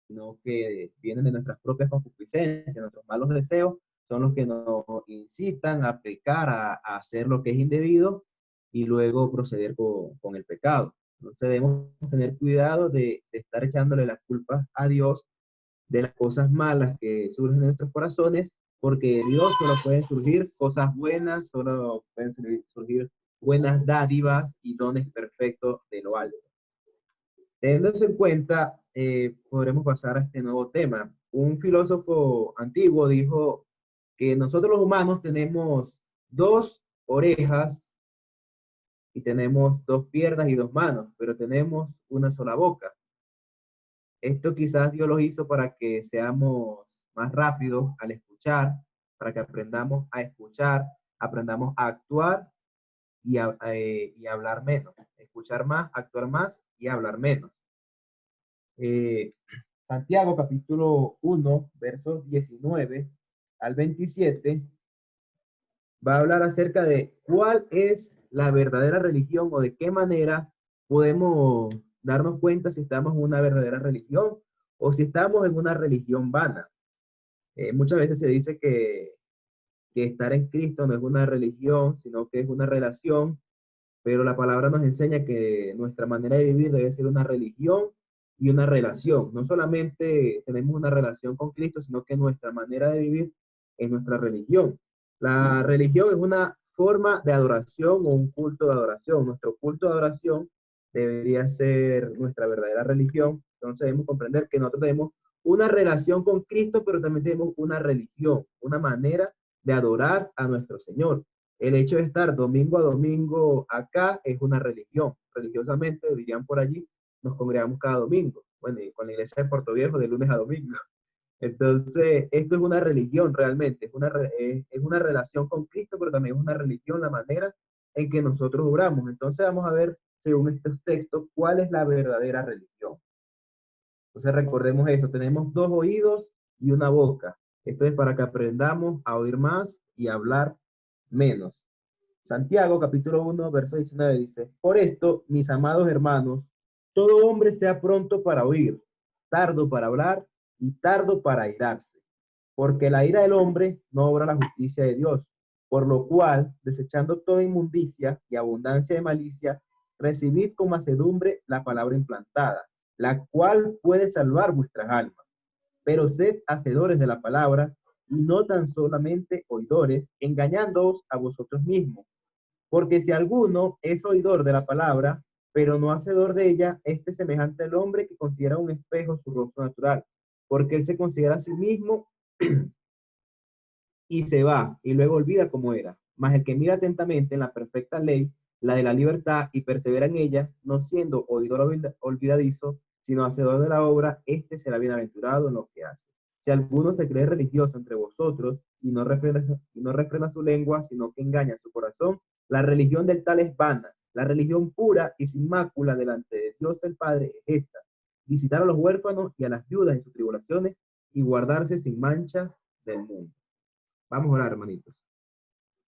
sino que vienen de nuestras propias concupiscencias, nuestros malos deseos son los que nos incitan a pecar, a hacer lo que es indebido y luego proceder con el pecado. Entonces debemos tener cuidado de estar echándole las culpas a Dios de las cosas malas que surgen en nuestros corazones, porque de Dios solo pueden surgir cosas buenas, solo pueden surgir buenas dádivas y dones perfectos de lo alto. Teniendo eso en cuenta, podremos pasar a este nuevo tema. Un filósofo antiguo dijo que nosotros los humanos tenemos dos orejas y tenemos dos piernas y dos manos, pero tenemos una sola boca. Esto quizás Dios lo hizo para que seamos más rápidos al escuchar, para que aprendamos a escuchar, aprendamos a actuar y a hablar menos. Escuchar más, actuar más y hablar menos. Eh, Santiago capítulo 1, versos 19 al 27, va a hablar acerca de cuál es la verdadera religión o de qué manera podemos darnos cuenta si estamos en una verdadera religión o si estamos en una religión vana. Muchas veces se dice que estar en Cristo no es una religión, sino que es una relación, pero la palabra nos enseña que nuestra manera de vivir debe ser una religión y una relación. No solamente tenemos una relación con Cristo, sino que nuestra manera de vivir es nuestra religión. La religión es una forma de adoración o un culto de adoración. Nuestro culto de adoración debería ser nuestra verdadera religión. Entonces debemos comprender que nosotros tenemos una relación con Cristo, pero también tenemos una religión, una manera de adorar a nuestro Señor. El hecho de estar domingo a domingo acá es una religión. Religiosamente, dirían por allí, nos congregamos cada domingo. Bueno, y con la iglesia de Puerto Viejo de lunes a domingo. Entonces, esto es una religión realmente, es una relación con Cristo, pero también es una religión la manera en que nosotros oramos. Entonces, vamos a ver, según estos textos, cuál es la verdadera religión. Entonces, recordemos eso, tenemos dos oídos y una boca. Esto es para que aprendamos a oír más y a hablar menos. Santiago capítulo 1, verso 19 dice, por esto, mis amados hermanos, todo hombre sea pronto para oír, tardo para hablar y tardo para airarse, porque la ira del hombre no obra la justicia de Dios, por lo cual, desechando toda inmundicia y abundancia de malicia, recibid con macedumbre la palabra implantada, la cual puede salvar vuestras almas. Pero sed hacedores de la palabra y no tan solamente oidores, engañándoos a vosotros mismos. Porque si alguno es oidor de la palabra, pero no hacedor de ella, este es semejante al hombre que considera un espejo su rostro natural, porque él se considera a sí mismo y se va, y luego olvida cómo era. Mas el que mira atentamente en la perfecta ley, la de la libertad, y persevera en ella, no siendo oidor olvidadizo, sino hacedor de la obra, este será bienaventurado en lo que hace. Si alguno se cree religioso entre vosotros y no refrena su lengua, sino que engaña su corazón, la religión del tal es vana. La religión pura y sin mácula delante de Dios el Padre es esta: visitar a los huérfanos y a las viudas en sus tribulaciones y guardarse sin mancha del mundo. Vamos a orar, hermanitos.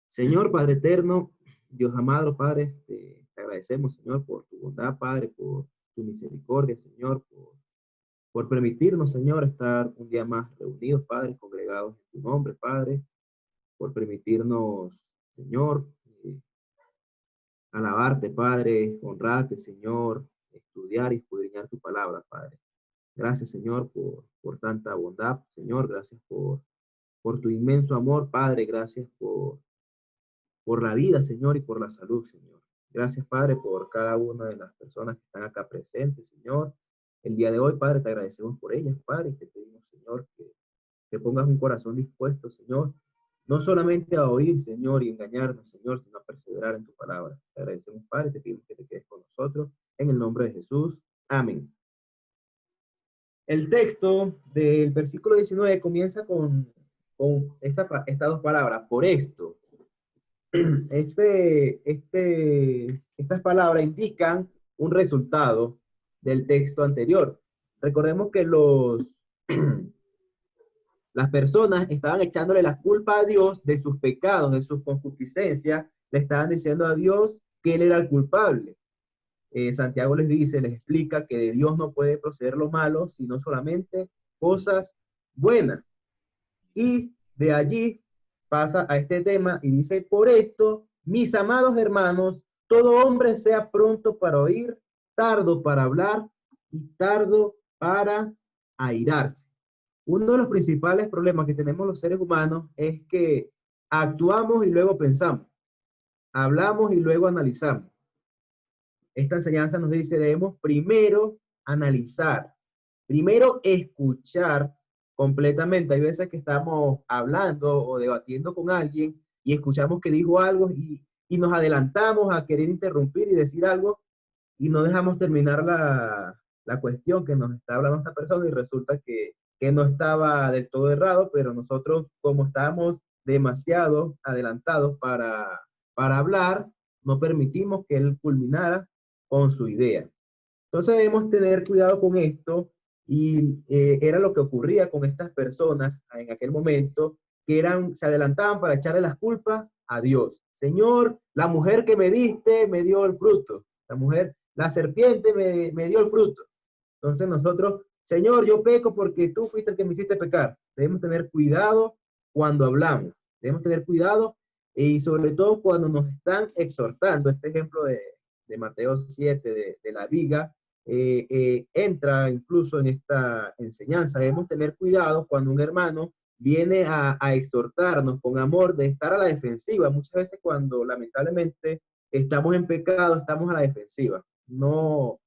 Señor Padre eterno, Dios amado, Padre, te agradecemos, Señor, por tu bondad, Padre, por tu misericordia, Señor, por permitirnos, Señor, estar un día más reunidos, Padre, congregados en tu nombre, Padre, por permitirnos, Señor, alabarte, Padre, honrarte, Señor, estudiar y escudriñar tu palabra, Padre. Gracias, Señor, por tanta bondad, Señor, gracias por tu inmenso amor, Padre, gracias por la vida, Señor, y por la salud, Señor. Gracias, Padre, por cada una de las personas que están acá presentes, Señor. El día de hoy, Padre, te agradecemos por ellas, Padre, y te pedimos, Señor, que pongas un corazón dispuesto, Señor, no solamente a oír, Señor, y engañarnos, Señor, sino a perseverar en tu palabra. Te agradecemos, Padre, te pedimos que te quedes con nosotros, en el nombre de Jesús. Amén. El texto del versículo 19 comienza con estas dos palabras, por esto. Estas palabras indican un resultado del texto anterior. Recordemos que las personas estaban echándole la culpa a Dios de sus pecados, de sus concupiscencias, le estaban diciendo a Dios que él era el culpable. Santiago les dice, les explica que de Dios no puede proceder lo malo, sino solamente cosas buenas. Y de allí pasa a este tema y dice, por esto, mis amados hermanos, todo hombre sea pronto para oír, tardo para hablar y tardo para airarse. Uno de los principales problemas que tenemos los seres humanos es que actuamos y luego pensamos, hablamos y luego analizamos. Esta enseñanza nos dice, debemos primero analizar, primero escuchar completamente. Hay veces que estamos hablando o debatiendo con alguien y escuchamos que dijo algo y nos adelantamos a querer interrumpir y decir algo y no dejamos terminar la cuestión que nos está hablando esta persona y resulta que no estaba del todo errado, pero nosotros como estábamos demasiado adelantados para hablar, no permitimos que él culminara con su idea. Entonces debemos tener cuidado con esto y era lo que ocurría con estas personas en aquel momento, que se adelantaban para echarle las culpas a Dios. Señor, la mujer que me diste me dio el fruto. La serpiente me dio el fruto. Entonces nosotros, Señor, yo peco porque tú fuiste el que me hiciste pecar. Debemos tener cuidado cuando hablamos. Debemos tener cuidado y sobre todo cuando nos están exhortando. Este ejemplo de Mateo 7, de la viga, entra incluso en esta enseñanza. Debemos tener cuidado cuando un hermano viene a exhortarnos con amor de estar a la defensiva. Muchas veces cuando lamentablemente estamos en pecado, estamos a la defensiva. No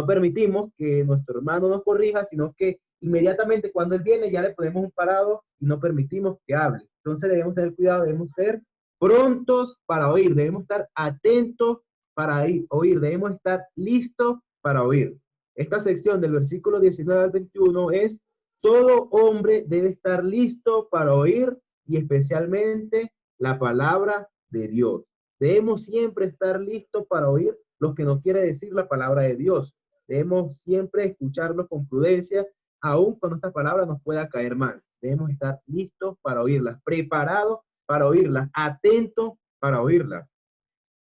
permitimos que nuestro hermano nos corrija, sino que inmediatamente cuando él viene ya le ponemos un parado y no permitimos que hable. Entonces debemos tener cuidado, debemos ser prontos para oír, debemos estar atentos para oír, debemos estar listos para oír. Esta sección del versículo 19 al 21 es: todo hombre debe estar listo para oír y especialmente la palabra de Dios. Debemos siempre estar listos para oír lo que nos quiere decir la palabra de Dios. Debemos siempre escucharlo con prudencia, aun cuando esta palabra nos pueda caer mal. Debemos estar listos para oírlas, preparados para oírlas, atentos para oírlas.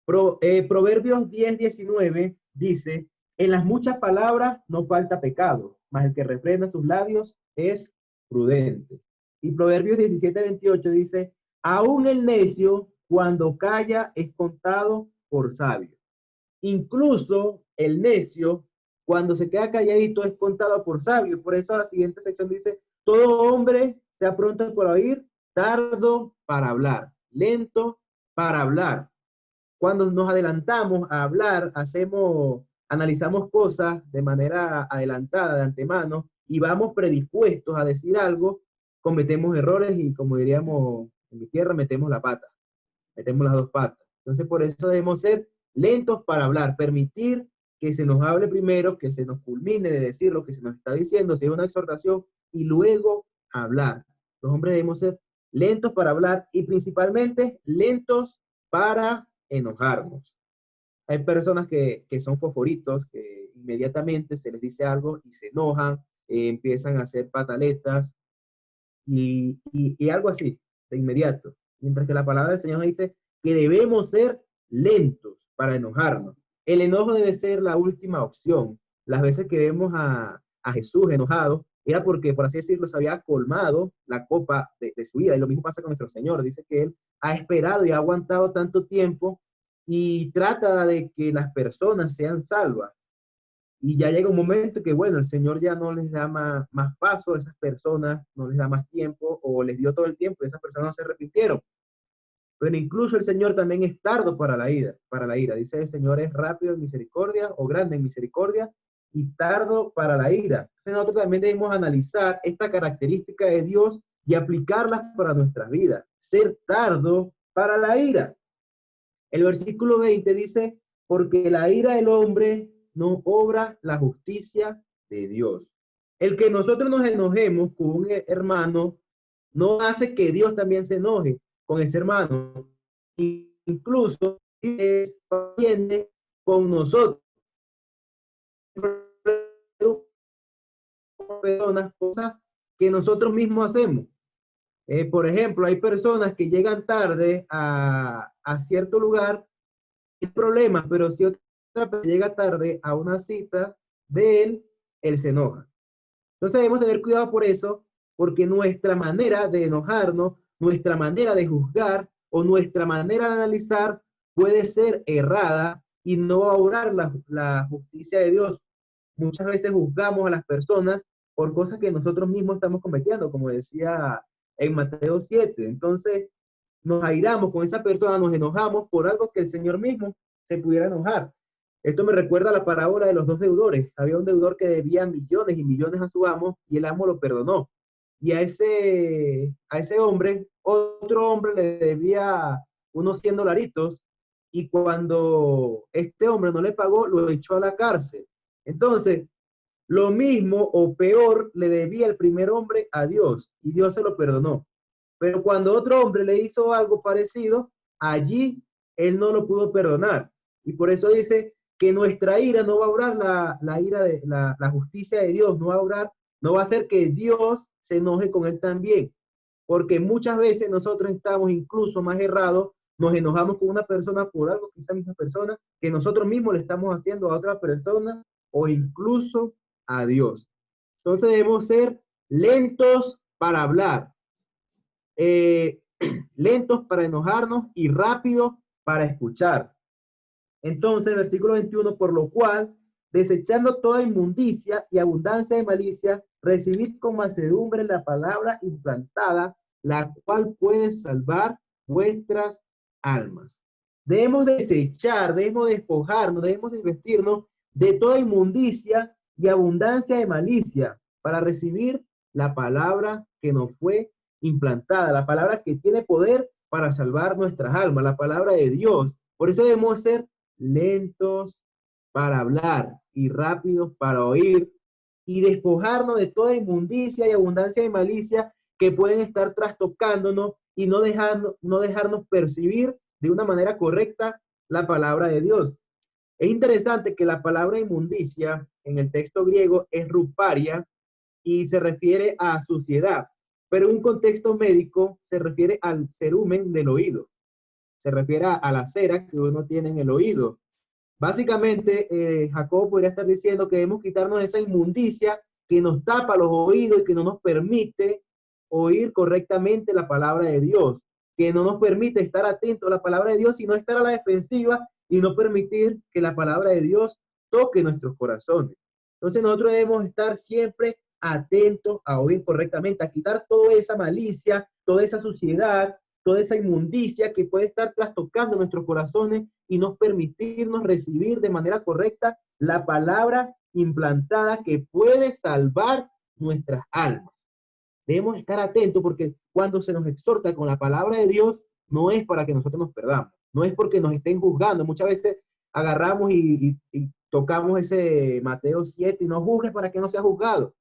Proverbios 10:19 dice, en las muchas palabras no falta pecado, mas el que refrena sus labios es prudente. Y Proverbios 17:28 dice, aún el necio cuando calla es contado por sabio. Incluso el necio cuando se queda calladito es contado por sabio. Por eso la siguiente sección dice, todo hombre sea pronto para oír, tardo para hablar, lento para hablar. Cuando nos adelantamos a hablar, analizamos cosas de manera adelantada, de antemano, y vamos predispuestos a decir algo, cometemos errores y, como diríamos en mi tierra, metemos la pata, metemos las dos patas. Entonces, por eso debemos ser lentos para hablar, permitir que se nos hable primero, que se nos culmine de decir lo que se nos está diciendo, si es una exhortación, y luego hablar. Los hombres debemos ser lentos para hablar y principalmente lentos para enojarnos. Hay personas que son fosforitos, que inmediatamente se les dice algo y se enojan, empiezan a hacer pataletas y algo así, de inmediato. Mientras que la palabra del Señor nos dice que debemos ser lentos para enojarnos. El enojo debe ser la última opción. Las veces que vemos a Jesús enojado, era porque, por así decirlo, se había colmado la copa de su ira. Y lo mismo pasa con nuestro Señor. Dice que Él ha esperado y ha aguantado tanto tiempo y trata de que las personas sean salvas. Y ya llega un momento que, bueno, el Señor ya no les da más paso a esas personas, no les da más tiempo, o les dio todo el tiempo y esas personas no se arrepintieron. Pero incluso el Señor también es tardo para la ira, para la ira. Dice, el Señor es rápido en misericordia o grande en misericordia y tardo para la ira. Entonces nosotros también debemos analizar esta característica de Dios y aplicarlas para nuestras vidas. Ser tardo para la ira. El versículo 20 dice, porque la ira del hombre no obra la justicia de Dios. El que nosotros nos enojemos con un hermano no hace que Dios también se enoje con ese hermano. Incluso es paciente con nosotros. Cosas que nosotros mismos hacemos. Por ejemplo, hay personas que llegan tarde a cierto lugar, hay problemas, pero si llega tarde a una cita de él se enoja. Entonces debemos tener cuidado por eso, porque nuestra manera de enojarnos, nuestra manera de juzgar o nuestra manera de analizar puede ser errada y no va a obrar la justicia de Dios. Muchas veces juzgamos a las personas por cosas que nosotros mismos estamos cometiendo, como decía en Mateo 7. Entonces nos airamos con esa persona, nos enojamos por algo que el Señor mismo se pudiera enojar. Esto me recuerda a la parábola de los dos deudores. Había un deudor que debía millones y millones a su amo y el amo lo perdonó. Y a ese hombre, otro hombre le debía unos 100 dolaritos y cuando este hombre no le pagó, lo echó a la cárcel. Entonces, lo mismo o peor le debía el primer hombre a Dios y Dios se lo perdonó. Pero cuando otro hombre le hizo algo parecido, allí él no lo pudo perdonar. Y por eso dice que nuestra ira no va a obrar la ira de la justicia de Dios, no va a obrar, no va a hacer que Dios se enoje con él también. Porque muchas veces nosotros estamos incluso más errados, nos enojamos con una persona por algo que esa misma persona, que nosotros mismos le estamos haciendo a otra persona o incluso a Dios. Entonces debemos ser lentos para hablar, eh, lentos para enojarnos y rápidos para escuchar. Entonces, versículo 21, por lo cual, desechando toda inmundicia y abundancia de malicia, recibid con mansedumbre la palabra implantada, la cual puede salvar vuestras almas. Debemos desechar, debemos despojarnos, debemos desvestirnos de toda inmundicia y abundancia de malicia para recibir la palabra que nos fue implantada, la palabra que tiene poder para salvar nuestras almas, la palabra de Dios. Por eso debemos ser lentos para hablar y rápidos para oír y despojarnos de toda inmundicia y abundancia de malicia que pueden estar trastocándonos y no dejarnos percibir de una manera correcta la palabra de Dios. Es interesante que la palabra inmundicia en el texto griego es ruparia y se refiere a suciedad, pero en un contexto médico se refiere al cerumen del oído, se refiere a la cera que uno tiene en el oído. Básicamente, Jacob podría estar diciendo que debemos quitarnos esa inmundicia que nos tapa los oídos y que no nos permite oír correctamente la palabra de Dios, que no nos permite estar atentos a la palabra de Dios y no estar a la defensiva y no permitir que la palabra de Dios toque nuestros corazones. Entonces nosotros debemos estar siempre atentos a oír correctamente, a quitar toda esa malicia, toda esa suciedad, toda esa inmundicia que puede estar trastocando nuestros corazones y no permitirnos recibir de manera correcta la palabra implantada que puede salvar nuestras almas. Debemos estar atentos porque cuando se nos exhorta con la palabra de Dios, no es para que nosotros nos perdamos, no es porque nos estén juzgando. Muchas veces agarramos y tocamos ese Mateo 7 y no juzgues para que no sea juzgado.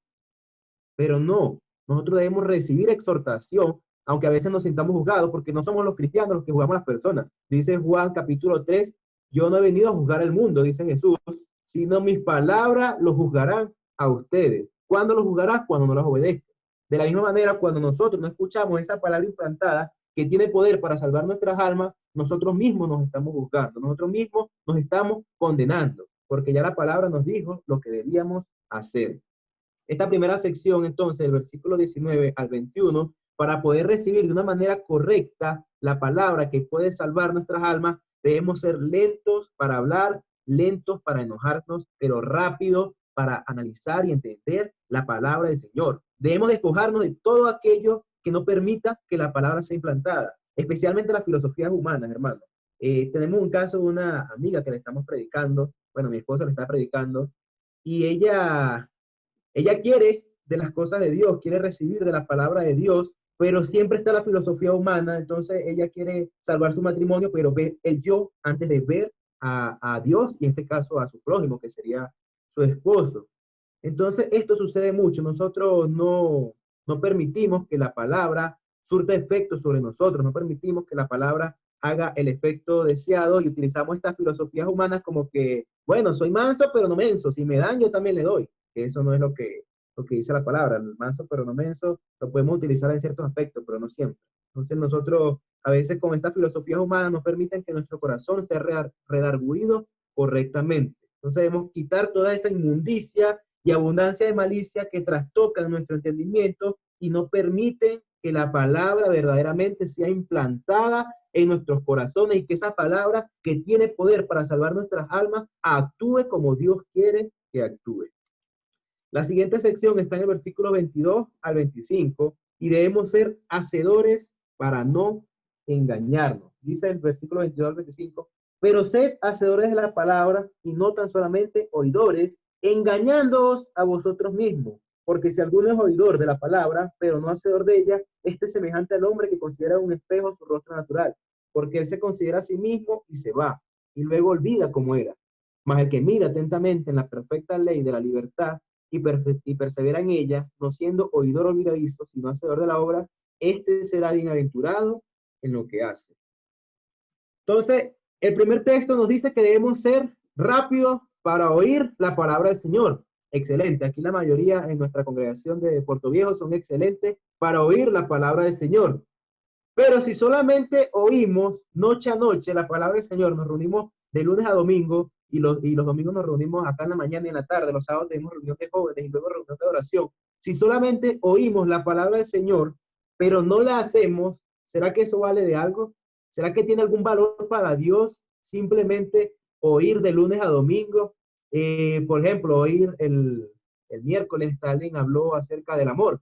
Pero no, nosotros debemos recibir exhortación, aunque a veces nos sintamos juzgados, porque no somos los cristianos los que juzgamos a las personas. Dice Juan capítulo 3, yo no he venido a juzgar el mundo, dice Jesús, sino mis palabras los juzgarán a ustedes. ¿Cuándo los juzgarás? Cuando no las obedezcan. De la misma manera, cuando nosotros no escuchamos esa palabra implantada que tiene poder para salvar nuestras almas, nosotros mismos nos estamos juzgando, nosotros mismos nos estamos condenando, porque ya la palabra nos dijo lo que debíamos hacer. Esta primera sección, entonces, del versículo 19 al 21, para poder recibir de una manera correcta la palabra que puede salvar nuestras almas, debemos ser lentos para hablar, lentos para enojarnos, pero rápidos para analizar y entender la palabra del Señor. Debemos despojarnos de todo aquello que no permita que la palabra sea implantada, especialmente las filosofías humanas, hermano. Tenemos un caso de una amiga que le estamos predicando, bueno, mi esposa le está predicando, y ella quiere de las cosas de Dios, quiere recibir de la palabra de Dios, pero siempre está la filosofía humana, entonces ella quiere salvar su matrimonio, pero ve el yo antes de ver a Dios y en este caso a su prójimo, que sería su esposo. Entonces esto sucede mucho, nosotros no permitimos que la palabra surta efecto sobre nosotros, no permitimos que la palabra haga el efecto deseado y utilizamos estas filosofías humanas como que, bueno, soy manso pero no menso, si me dan yo también le doy, que eso no es lo que dice la palabra, el manso pero no menso, lo podemos utilizar en ciertos aspectos, pero no siempre. Entonces nosotros a veces con estas filosofías humanas nos permiten que nuestro corazón sea redarguido correctamente. Entonces debemos quitar toda esa inmundicia y abundancia de malicia que trastocan nuestro entendimiento y no permiten que la palabra verdaderamente sea implantada en nuestros corazones y que esa palabra que tiene poder para salvar nuestras almas actúe como Dios quiere que actúe. La siguiente sección está en el versículo 22 al 25 y debemos ser hacedores para no engañarnos. Dice el versículo 22 al 25, pero sed hacedores de la palabra y no tan solamente oidores, engañándoos a vosotros mismos. Porque si alguno es oidor de la palabra, pero no hacedor de ella, este es semejante al hombre que considera un espejo su rostro natural, porque él se considera a sí mismo y se va, y luego olvida cómo era. Mas el que mira atentamente en la perfecta ley de la libertad y persevera en ella, no siendo oidor olvidadizo, sino hacedor de la obra, este será bienaventurado en lo que hace. Entonces, el primer texto nos dice que debemos ser rápidos para oír la palabra del Señor. Excelente. Aquí la mayoría en nuestra congregación de Puerto Viejo son excelentes para oír la palabra del Señor. Pero si solamente oímos noche a noche la palabra del Señor, nos reunimos de lunes a domingo y los domingos nos reunimos acá en la mañana y en la tarde, los sábados tenemos reunión de jóvenes y luego reunión de oración. Si solamente oímos la palabra del Señor, pero no la hacemos, ¿será que eso vale de algo? ¿Será que tiene algún valor para Dios simplemente oír de lunes a domingo? Por ejemplo, oír el miércoles, Stalin habló acerca del amor.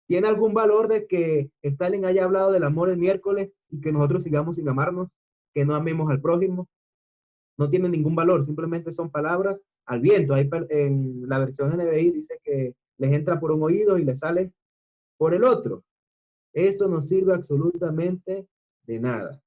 ¿Tiene algún valor de que Stalin haya hablado del amor el miércoles y que nosotros sigamos sin amarnos, que no amemos al prójimo? No tiene ningún valor, simplemente son palabras al viento. Ahí en la versión NBI dice que les entra por un oído y les sale por el otro. Esto no sirve absolutamente de nada.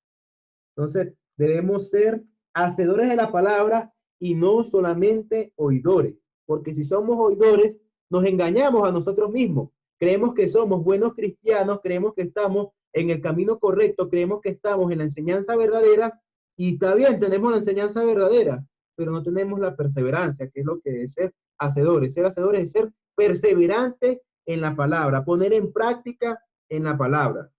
Entonces, debemos ser hacedores de la palabra y no solamente oidores, porque si somos oidores, nos engañamos a nosotros mismos. Creemos que somos buenos cristianos, creemos que estamos en el camino correcto, creemos que estamos en la enseñanza verdadera, y está bien, tenemos la enseñanza verdadera, pero no tenemos la perseverancia, que es lo que es ser hacedores. Ser hacedores es ser perseverante en la palabra, poner en práctica en la palabra.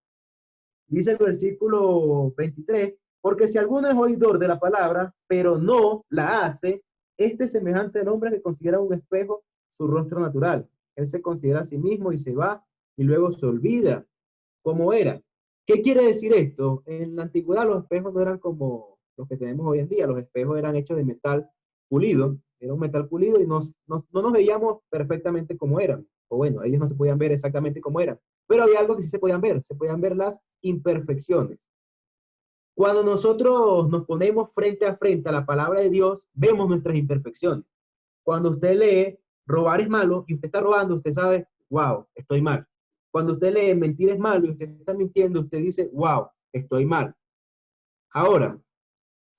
Dice el versículo 23, porque si alguno es oidor de la palabra, pero no la hace, este es semejante al hombre que considera un espejo su rostro natural. Él se considera a sí mismo y se va y luego se olvida cómo era. ¿Qué quiere decir esto? En la antigüedad los espejos no eran como los que tenemos hoy en día. Los espejos eran hechos de metal pulido. Era un metal pulido y no nos veíamos perfectamente como eran. O bueno, ellos no se podían ver exactamente como eran. Pero había algo que sí se podían ver las imperfecciones. Cuando nosotros nos ponemos frente a frente a la palabra de Dios, vemos nuestras imperfecciones. Cuando usted lee, robar es malo, y usted está robando, usted sabe, wow, estoy mal. Cuando usted lee, mentir es malo, y usted está mintiendo, usted dice, wow, estoy mal. Ahora,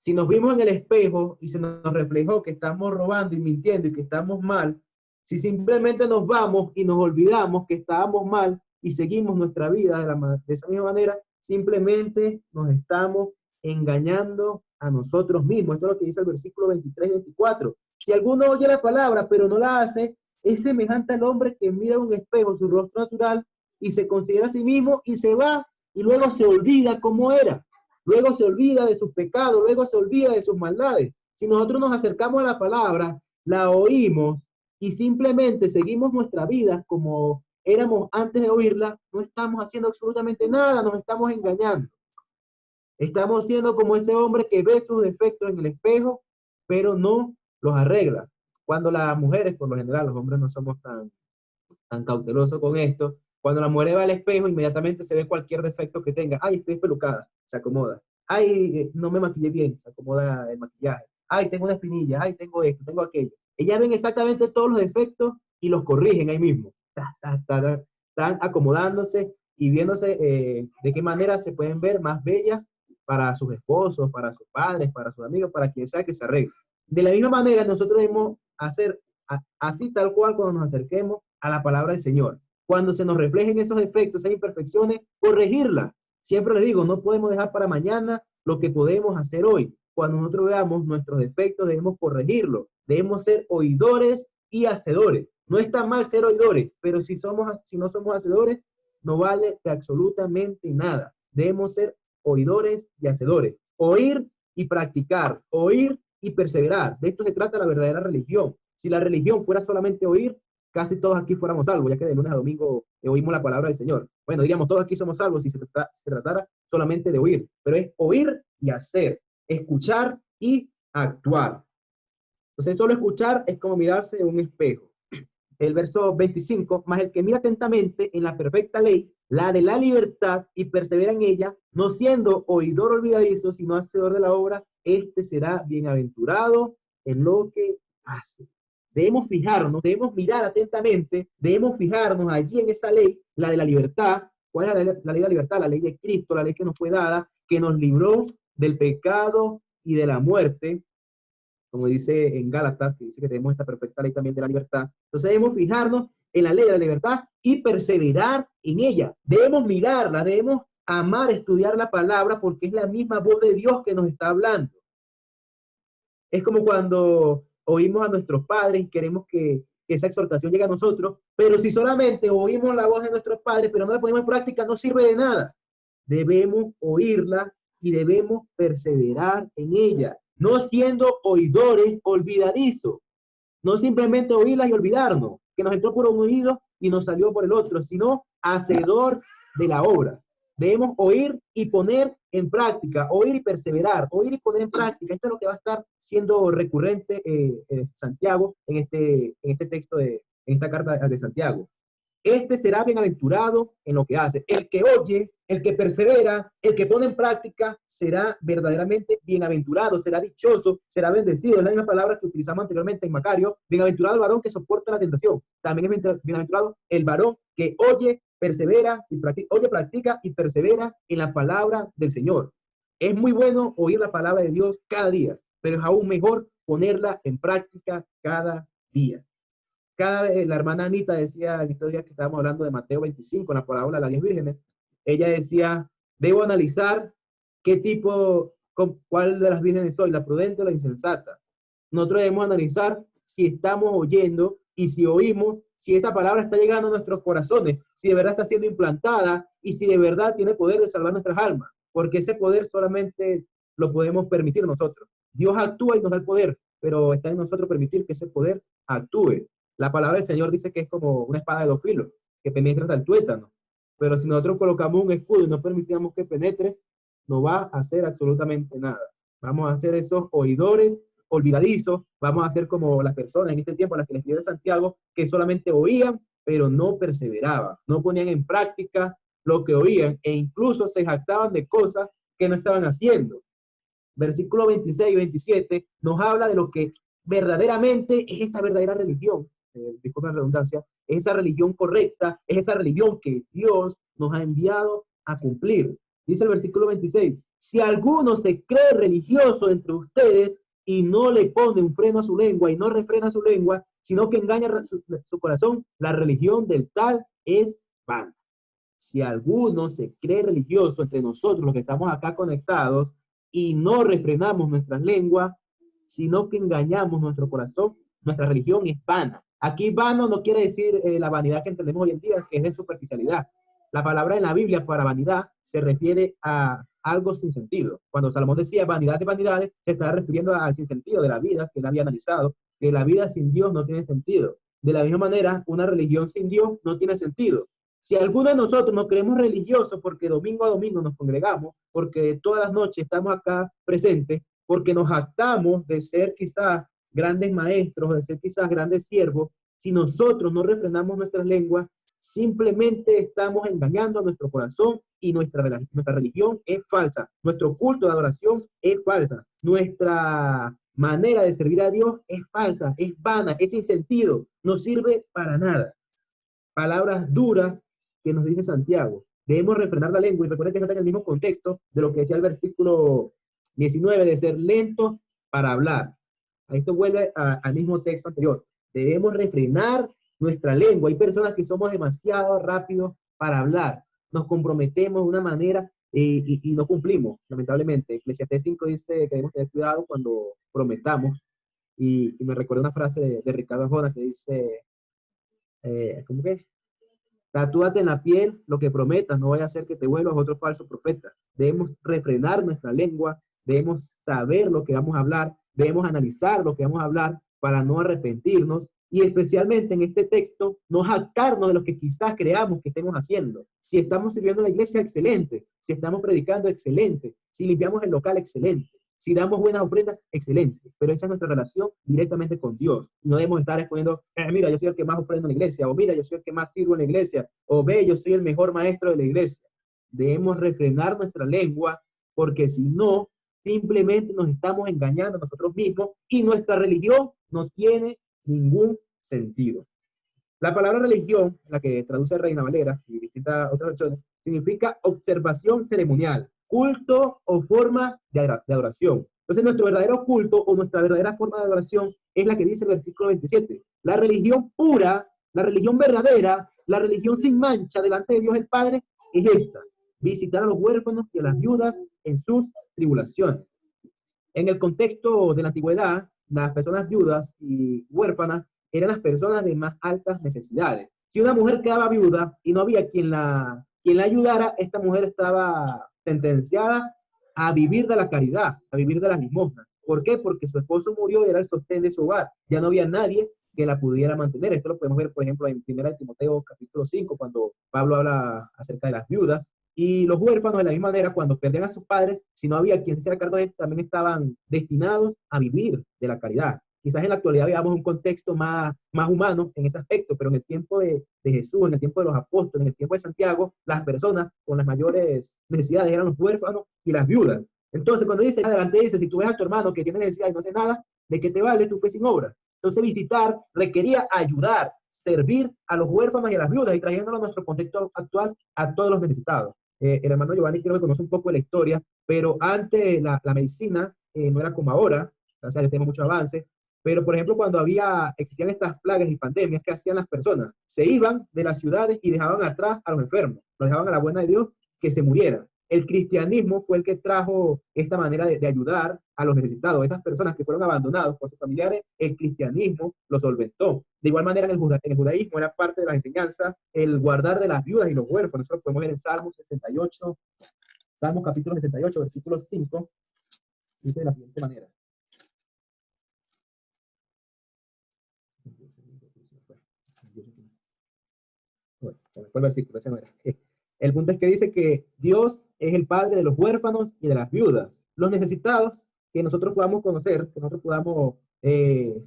si nos vimos en el espejo y se nos reflejó que estamos robando y mintiendo y que estamos mal, si simplemente nos vamos y nos olvidamos que estábamos mal y seguimos nuestra vida de esa misma manera, simplemente nos estamos engañando a nosotros mismos. Esto es lo que dice el versículo 23 y 24. Si alguno oye la palabra pero no la hace, es semejante al hombre que mira un espejo su rostro natural y se considera a sí mismo y se va y luego se olvida cómo era. Luego se olvida de sus pecados, luego se olvida de sus maldades. Si nosotros nos acercamos a la palabra, la oímos y simplemente seguimos nuestra vida como éramos antes de oírla, no estamos haciendo absolutamente nada, nos estamos engañando. Estamos siendo como ese hombre que ve sus defectos en el espejo, pero no los arregla. Cuando las mujeres, por lo general, los hombres no somos tan cautelosos con esto, cuando la mujer va al espejo, inmediatamente se ve cualquier defecto que tenga. Ay, estoy pelucada, se acomoda. Ay, no me maquillé bien, se acomoda el maquillaje. Ay, tengo una espinilla, ay, tengo esto, tengo aquello. Ellas ven exactamente todos los defectos y los corrigen ahí mismo. Están acomodándose y viéndose de qué manera se pueden ver más bellas para sus esposos, para sus padres, para sus amigos, para quien sea que se arregle. De la misma manera, nosotros debemos hacer así tal cual cuando nos acerquemos a la palabra del Señor. Cuando se nos reflejen esos defectos, esas imperfecciones, corregirla. Siempre les digo, no podemos dejar para mañana lo que podemos hacer hoy. Cuando nosotros veamos nuestros defectos, debemos corregirlos. Debemos ser oidores y hacedores. No está mal ser oidores, pero si no somos hacedores, no vale de absolutamente nada. Debemos ser oidores y hacedores. Oír y practicar. Oír y perseverar. De esto se trata la verdadera religión. Si la religión fuera solamente oír, casi todos aquí fuéramos salvos, ya que de lunes a domingo oímos la palabra del Señor. Bueno, diríamos, todos aquí somos salvos si se tratara solamente de oír, pero es oír y hacer, escuchar y actuar. Entonces, solo escuchar es como mirarse en un espejo. El verso 25, más el que mira atentamente en la perfecta ley, la de la libertad, y persevera en ella, no siendo oidor olvidadizo, sino hacedor de la obra, este será bienaventurado en lo que hace. Debemos fijarnos, debemos mirar atentamente, debemos fijarnos allí en esa ley, la de la libertad. ¿Cuál es la ley de la libertad? La ley de Cristo, la ley que nos fue dada, que nos libró del pecado y de la muerte, como dice en Gálatas, que dice que tenemos esta perfecta ley también de la libertad. Entonces debemos fijarnos en la ley de la libertad y perseverar en ella. Debemos mirarla, debemos amar, estudiar la palabra, porque es la misma voz de Dios que nos está hablando. Es como cuando oímos a nuestros padres y queremos que esa exhortación llegue a nosotros, pero si solamente oímos la voz de nuestros padres, pero no la ponemos en práctica, no sirve de nada. Debemos oírla y debemos perseverar en ella, no siendo oidores olvidadizos, no simplemente oírla y olvidarnos, que nos entró por un oído y nos salió por el otro, sino hacedor de la obra. Debemos oír y poner en práctica, oír y perseverar, oír y poner en práctica. Esto es lo que va a estar siendo recurrente Santiago en este texto, en esta carta de Santiago. Este será bienaventurado en lo que hace. El que oye, el que persevera, el que pone en práctica, será verdaderamente bienaventurado, será dichoso, será bendecido. Es la misma palabra que utilizamos anteriormente en Macario. Bienaventurado el varón que soporta la tentación. También es bienaventurado el varón que oye, persevera, y practica y persevera en la palabra del Señor. Es muy bueno oír la palabra de Dios cada día, pero es aún mejor ponerla en práctica cada día. Cada vez la hermana Anita decía en estos días que estábamos hablando de Mateo 25, en la parábola de las 10 vírgenes, ella decía, debo analizar qué tipo, cuál de las vírgenes soy, la prudente o la insensata. Nosotros debemos analizar si estamos oyendo y si oímos, si esa palabra está llegando a nuestros corazones, si de verdad está siendo implantada y si de verdad tiene poder de salvar nuestras almas, porque ese poder solamente lo podemos permitir nosotros. Dios actúa y nos da el poder, pero está en nosotros permitir que ese poder actúe. La palabra del Señor dice que es como una espada de dos filos, que penetra hasta el tuétano. Pero si nosotros colocamos un escudo y no permitimos que penetre, no va a hacer absolutamente nada. Vamos a ser esos oidores olvidadizos, vamos a ser como las personas en este tiempo a las que les escribe Santiago, que solamente oían, pero no perseveraban, no ponían en práctica lo que oían e incluso se jactaban de cosas que no estaban haciendo. Versículo 26 y 27 nos habla de lo que verdaderamente es esa verdadera religión, disculpa la redundancia, es esa religión correcta, es esa religión que Dios nos ha enviado a cumplir. Dice el versículo 26, si alguno se cree religioso entre ustedes y no le pone un freno a su lengua y no refrena su lengua, sino que engaña su corazón, la religión del tal es vana. Si alguno se cree religioso entre nosotros, los que estamos acá conectados, y no refrenamos nuestras lenguas, sino que engañamos nuestro corazón, nuestra religión es vana. Aquí vano no quiere decir la vanidad que entendemos hoy en día, que es de superficialidad. La palabra en la Biblia para vanidad se refiere a algo sin sentido. Cuando Salomón decía vanidad de vanidades, se está refiriendo al sinsentido de la vida, que él había analizado, que la vida sin Dios no tiene sentido. De la misma manera, una religión sin Dios no tiene sentido. Si alguno de nosotros nos creemos religiosos porque domingo a domingo nos congregamos, porque todas las noches estamos acá presentes, porque nos jactamos de ser quizás grandes maestros, de ser quizás grandes siervos, si nosotros no refrenamos nuestras lenguas, simplemente estamos engañando a nuestro corazón y nuestra religión es falsa. Nuestro culto de adoración es falsa. Nuestra manera de servir a Dios es falsa, es vana, es sin sentido, no sirve para nada. Palabras duras que nos dice Santiago. Debemos refrenar la lengua y recuerden que está en el mismo contexto de lo que decía el versículo 19, de ser lentos para hablar. A esto vuelve al mismo texto anterior. Debemos refrenar nuestra lengua. Hay personas que somos demasiado rápidos para hablar. Nos comprometemos de una manera y no cumplimos, lamentablemente. Eclesiastés 5 dice que debemos tener cuidado cuando prometamos. Y me recuerda una frase de Ricardo Arjona que dice, ¿cómo que? Tatúate en la piel lo que prometas, no vaya a ser que te vuelvas otro falso profeta. Debemos refrenar nuestra lengua, debemos saber lo que vamos a hablar, debemos analizar lo que vamos a hablar para no arrepentirnos y especialmente en este texto, no jactarnos de lo que quizás creamos que estemos haciendo. Si estamos sirviendo en la iglesia, excelente. Si estamos predicando, excelente. Si limpiamos el local, excelente. Si damos buenas ofrendas, excelente. Pero esa es nuestra relación directamente con Dios. No debemos estar exponiendo, mira, yo soy el que más ofrendo en la iglesia, o mira, yo soy el que más sirvo en la iglesia, o ve, yo soy el mejor maestro de la iglesia. Debemos refrenar nuestra lengua, porque si no, simplemente nos estamos engañando a nosotros mismos y nuestra religión no tiene ningún sentido. La palabra religión, la que traduce Reina Valera y distintas otras versiones, significa observación ceremonial, culto o forma de adoración. Entonces, nuestro verdadero culto o nuestra verdadera forma de adoración es la que dice el versículo 27. La religión pura, la religión verdadera, la religión sin mancha delante de Dios el Padre es esta: visitar a los huérfanos y a las viudas en sus tribulaciones. En el contexto de la antigüedad, las personas viudas y huérfanas eran las personas de más altas necesidades. Si una mujer quedaba viuda y no había quien la ayudara, esta mujer estaba sentenciada a vivir de la caridad, a vivir de las limosnas. ¿Por qué? Porque su esposo murió y era el sostén de su hogar. Ya no había nadie que la pudiera mantener. Esto lo podemos ver, por ejemplo, en 1 Timoteo capítulo 5, cuando Pablo habla acerca de las viudas. Y los huérfanos, de la misma manera, cuando perdían a sus padres, si no había quien se hiciera cargo de ellos, también estaban destinados a vivir de la caridad. Quizás en la actualidad veamos un contexto más humano en ese aspecto, pero en el tiempo de Jesús, en el tiempo de los apóstoles, en el tiempo de Santiago, las personas con las mayores necesidades eran los huérfanos y las viudas. Entonces, cuando dice, adelante dice, si tú ves a tu hermano que tiene necesidad y no hace nada, ¿de qué te vale tu fe sin obra? Entonces, visitar requería ayudar, servir a los huérfanos y a las viudas y trayéndolo a nuestro contexto actual a todos los necesitados. El hermano Giovanni creo que conoce un poco la historia, pero antes la medicina no era como ahora, gracias a Dios tenemos mucho avance, pero por ejemplo cuando existían estas plagas y pandemias, ¿qué hacían las personas? Se iban de las ciudades y dejaban atrás a los enfermos, los dejaban a la buena de Dios que se murieran. El cristianismo fue el que trajo esta manera de ayudar a los necesitados, esas personas que fueron abandonados por sus familiares, el cristianismo los solventó. De igual manera, en el judaísmo era parte de las enseñanzas el guardar de las viudas y los huérfanos. Eso lo podemos ver en Salmos 68, Salmos capítulo 68, versículo 5, dice de la siguiente manera. Bueno, se me fue el versículo, ese no era. El punto es que dice que Dios es el Padre de los huérfanos y de las viudas. Los necesitados, que nosotros podamos conocer, que nosotros podamos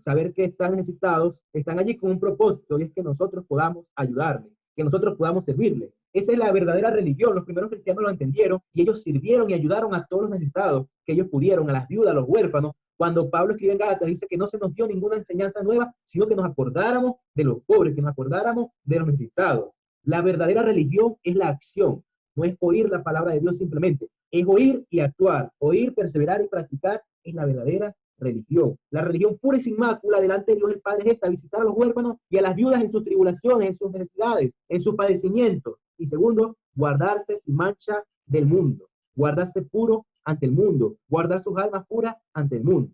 saber que están necesitados, están allí con un propósito y es que nosotros podamos ayudarles, que nosotros podamos servirles. Esa es la verdadera religión. Los primeros cristianos lo entendieron y ellos sirvieron y ayudaron a todos los necesitados que ellos pudieron, a las viudas, a los huérfanos. Cuando Pablo escribe en Gálatas, dice que no se nos dio ninguna enseñanza nueva, sino que nos acordáramos de los pobres, que nos acordáramos de los necesitados. La verdadera religión es la acción, no es oír la palabra de Dios simplemente, es oír y actuar, oír, perseverar y practicar es la verdadera religión. La religión pura y sin mácula delante de Dios el Padre es esta: visitar a los huérfanos y a las viudas en sus tribulaciones, en sus necesidades, en sus padecimientos. Y segundo, guardarse sin mancha del mundo, guardarse puro ante el mundo, guardar sus almas puras ante el mundo.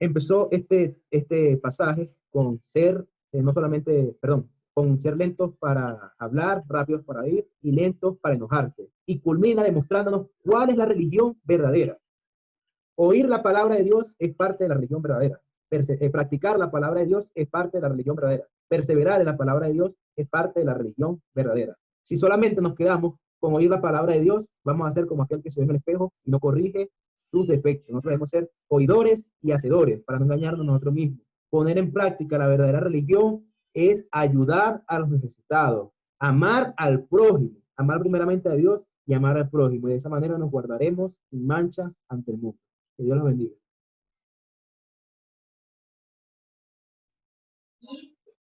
Empezó este pasaje con ser, no solamente, perdón, con ser lentos para hablar, rápidos para oír y lentos para enojarse. Y culmina demostrándonos cuál es la religión verdadera. Oír la palabra de Dios es parte de la religión verdadera. Practicar la palabra de Dios es parte de la religión verdadera. Perseverar en la palabra de Dios es parte de la religión verdadera. Si solamente nos quedamos con oír la palabra de Dios, vamos a ser como aquel que se ve en el espejo y no corrige sus defectos. Nosotros debemos ser oidores y hacedores para no engañarnos nosotros mismos. Poner en práctica la verdadera religión es ayudar a los necesitados, amar al prójimo, amar primeramente a Dios y amar al prójimo. Y de esa manera nos guardaremos sin mancha ante el mundo. Que Dios los bendiga.